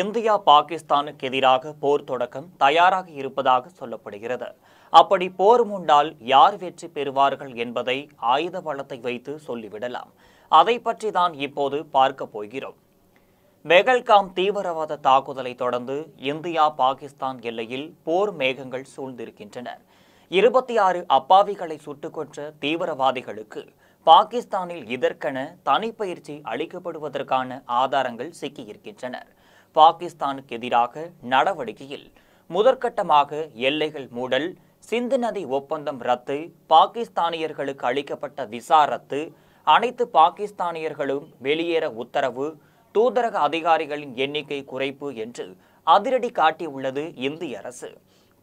India பாகிஸ்தானுக்கு எதிராக போர் தொடக்கம் தயாராக இருப்பதாக சொல்லப்படுகிறது. அப்படி போர் மூண்டால் யார் வெற்றி பெறுவார்கள் என்பதை ஆயுத பலத்தை வைத்து சொல்லிவிடலாம். அதை பற்றி தான் இப்போது பார்க்க போகிறோம். பெகல்காம் தீவிரவாத தாக்குதலை தொடர்ந்து இந்தியா பாகிஸ்தான் எல்லையில் போர் மேகங்கள் சூழ்ந்திருக்கின்றன. 26 அப்பாவிகளை சுட்டுக் கொன்ற தீவிரவாதிகளுக்கு பாகிஸ்தானில் இதற்கென தனிப்பயிற்சி அளிக்கப்படுவதற்கான ஆதாரங்கள் சிக்கியிருக்கின்றன. பாகிஸ்தானுக்கு எதிராக நடவடிக்கையில் முதற்கட்டமாக எல்லைகள் மூடல், சிந்து நதி ஒப்பந்தம் ரத்து, பாகிஸ்தானியர்களுக்கு அளிக்கப்பட்ட விசா ரத்து, அனைத்து பாகிஸ்தானியர்களும் வெளியேற உத்தரவு, தூதரக அதிகாரிகளின் எண்ணிக்கை குறைப்பு என்று அதிரடி காட்டியுள்ளது இந்திய அரசு.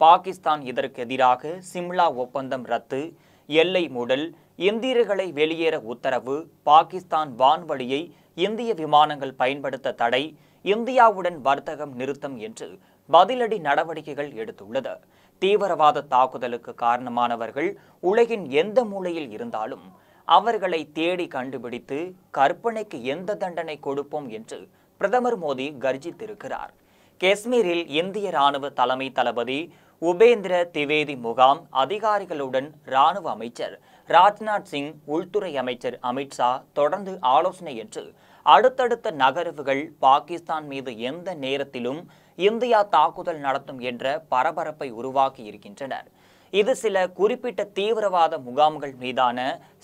பாகிஸ்தான் இதற்கு எதிராக சிம்லா ஒப்பந்தம் ரத்து, எல்லை மூடல், இந்தியர்களை வெளியேற உத்தரவு, பாகிஸ்தான் வான்வழியை இந்திய விமானங்கள் பயன்படுத்த தடை, இந்தியாவுடன் வர்த்தகம் நிறுத்தம் என்று பதிலடி நடவடிக்கைகள் எடுத்துள்ளது. தீவிரவாத தாக்குதலுக்கு காரணமானவர்கள் உலகின் எந்த மூலையில் இருந்தாலும் அவர்களை தேடி கண்டுபிடித்து கற்பனைக்கு எந்த தண்டனை கொடுப்போம் என்று பிரதமர் மோடி கர்ஜித்திருக்கிறார். காஷ்மீரில் இந்திய ராணுவ தலைமை தளபதி உபேந்திர திவேதி முகாம் அதிகாரிகளுடன் ராணுவ அமைச்சர் ராஜ்நாத் சிங், உள்துறை அமைச்சர் அமித்ஷா தொடர்ந்து ஆலோசனை என்று அடுத்தடுத்த நகர்வுகள் பாகிஸ்தான் மீது எந்த நேரத்திலும் இந்தியா தாக்குதல் நடத்தும் என்ற பரபரப்பை உருவாக்கி இருக்கின்றனர். இது சில குறிப்பிட்ட தீவிரவாத முகாம்கள் மீதான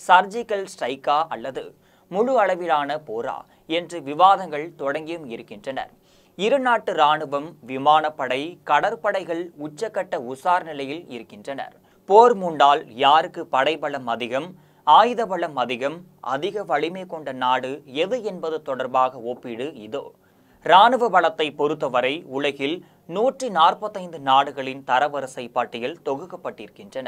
சர்ஜிக்கல் ஸ்ட்ரைக்கா அல்லது முழு அளவிலான போரா என்று விவாதங்கள் தொடங்கியும் இருக்கின்றனர். இரு நாட்டு ராணுவம், விமானப்படை, கடற்படைகள் உச்சக்கட்ட உசார் நிலையில் இருக்கின்றனர். போர் மூண்டால் யாருக்கு படைபலம் அதிகம், ஆயுத பலம் அதிகம், அதிக வலிமை கொண்ட நாடு எது என்பது தொடர்பாக ஒப்பீடு இதோ. இராணுவ பலத்தை பொறுத்தவரை உலகில் 145 நாடுகளின் தரவரிசை பட்டியல் தொகுக்கப்பட்டிருக்கின்றன.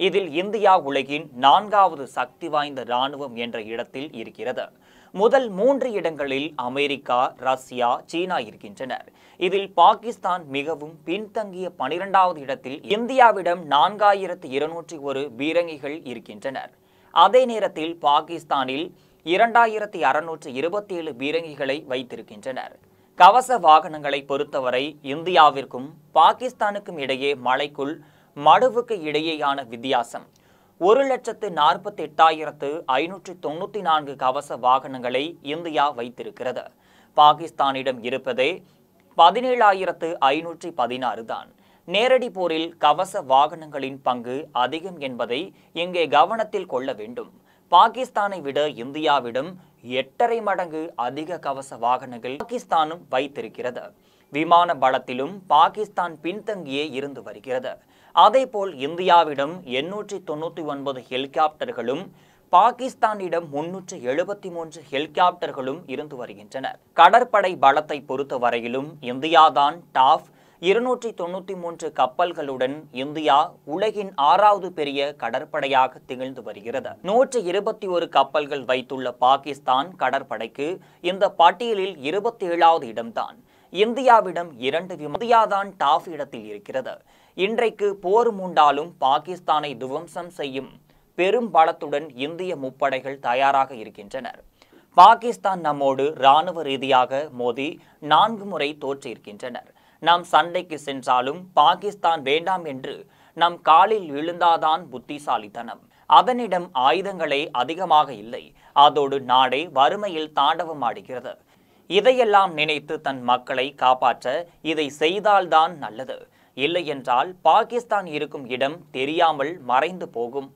இதில் இந்தியா உலகின் 4வது சக்தி வாய்ந்த இராணுவம் என்ற இடத்தில் இருக்கிறது. முதல் 3 இடங்களில் அமெரிக்கா, ரஷ்யா, சீனா இருக்கின்றனர். இதில் பாகிஸ்தான் மிகவும் பின்தங்கிய 12வது இடத்தில் இந்தியாவிடம் 4201 பீரங்கிகள் இருக்கின்றனர். அதே நேரத்தில் பாகிஸ்தானில் 2627 பீரங்கிகளை வைத்திருக்கின்றனர். கவச வாகனங்களை பொறுத்தவரை இந்தியாவிற்கும் பாகிஸ்தானுக்கும் இடையே மலைக்குள் மடுவுக்கு இடையேயான வித்தியாசம் 1,48,594 கவச வாகனங்களை இந்தியா வைத்திருக்கிறது. பாகிஸ்தானிடம் இருப்பதே 17,516 தான். நேரடி போரில் கவச வாகனங்களின் பங்கு அதிகம் என்பதை இங்கே கவனத்தில் கொள்ள வேண்டும். பாகிஸ்தானை விட இந்தியாவிடம் 8.5 மடங்கு அதிக கவச வாகனங்கள் பாகிஸ்தானும் வைத்திருக்கிறது. விமான பலத்திலும் பாகிஸ்தான் பின்தங்கியே இருந்து வருகிறது. அதேபோல் இந்தியாவிடம் 899 ஹெலிகாப்டர்களும் பாகிஸ்தானிடம் 373 ஹெலிகாப்டர்களும் இருந்து வருகின்றன. கடற்படை பலத்தை பொறுத்த வரையிலும் இந்தியாதான் டாப். 293 கப்பல்களுடன் இந்தியா உலகின் 6வது பெரிய கடற்படையாக திகழ்ந்து வருகிறது. 121 கப்பல்கள் வைத்துள்ள பாகிஸ்தான் கடற்படைக்கு இந்த பட்டியலில் 27வது இடம்தான். இந்தியாவிடம் 2 இந்தியாதான் டாப் இடத்தில் இருக்கிறது. இன்றைக்கு போர் மூண்டாலும் பாகிஸ்தானை துவம்சம் செய்யும் பெரும் பலத்துடன் இந்திய முப்படைகள் தயாராக இருக்கின்றனர். பாகிஸ்தான் நம்மோடு இராணுவ ரீதியாக மோதி 4 முறை தோற்றிருக்கின்றனர். நாம் சண்டைக்கு சென்றாலும் பாகிஸ்தான் வேண்டாம் என்று நம் காலில் விழுந்தாதான் புத்திசாலித்தனம். அதனிடம் ஆயுதங்களே அதிகமாக இல்லை. அதோடு நாடே வறுமையில் தாண்டவமாடுகிறது. இதையெல்லாம் நினைத்து தன் மக்களை காப்பாற்ற இதை செய்தால்தான் நல்லது. இல்லை என்றால் பாகிஸ்தான் இருக்கும் இடம் தெரியாமல் மறைந்து போகும்.